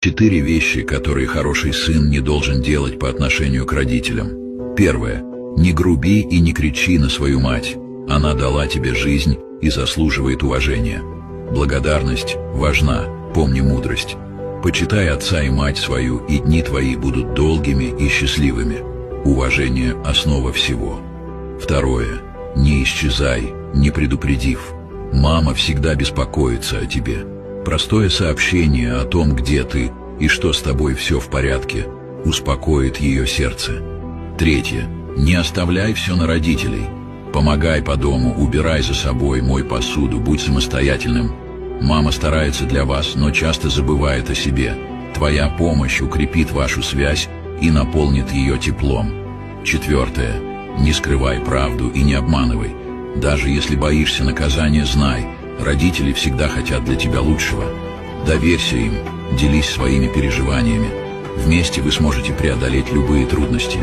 4 вещи, которые хороший сын не должен делать по отношению к родителям. Первое. Не груби и не кричи на свою мать. Она дала тебе жизнь и заслуживает уважения. Благодарность важна, помни мудрость. Почитай отца и мать свою, и дни твои будут долгими и счастливыми. Уважение – основа всего. Второе. Не исчезай, не предупредив. Мама всегда беспокоится о тебе. Простое сообщение о том, где ты и что с тобой все в порядке, успокоит ее сердце. Третье. Не оставляй все на родителей. Помогай по дому, убирай за собой, мой посуду, будь самостоятельным. Мама старается для вас, но часто забывает о себе. Твоя помощь укрепит вашу связь и наполнит ее теплом. Четвертое. Не скрывай правду и не обманывай. Даже если боишься наказания, знай, родители всегда хотят для тебя лучшего. Доверься им, делись своими переживаниями. Вместе вы сможете преодолеть любые трудности.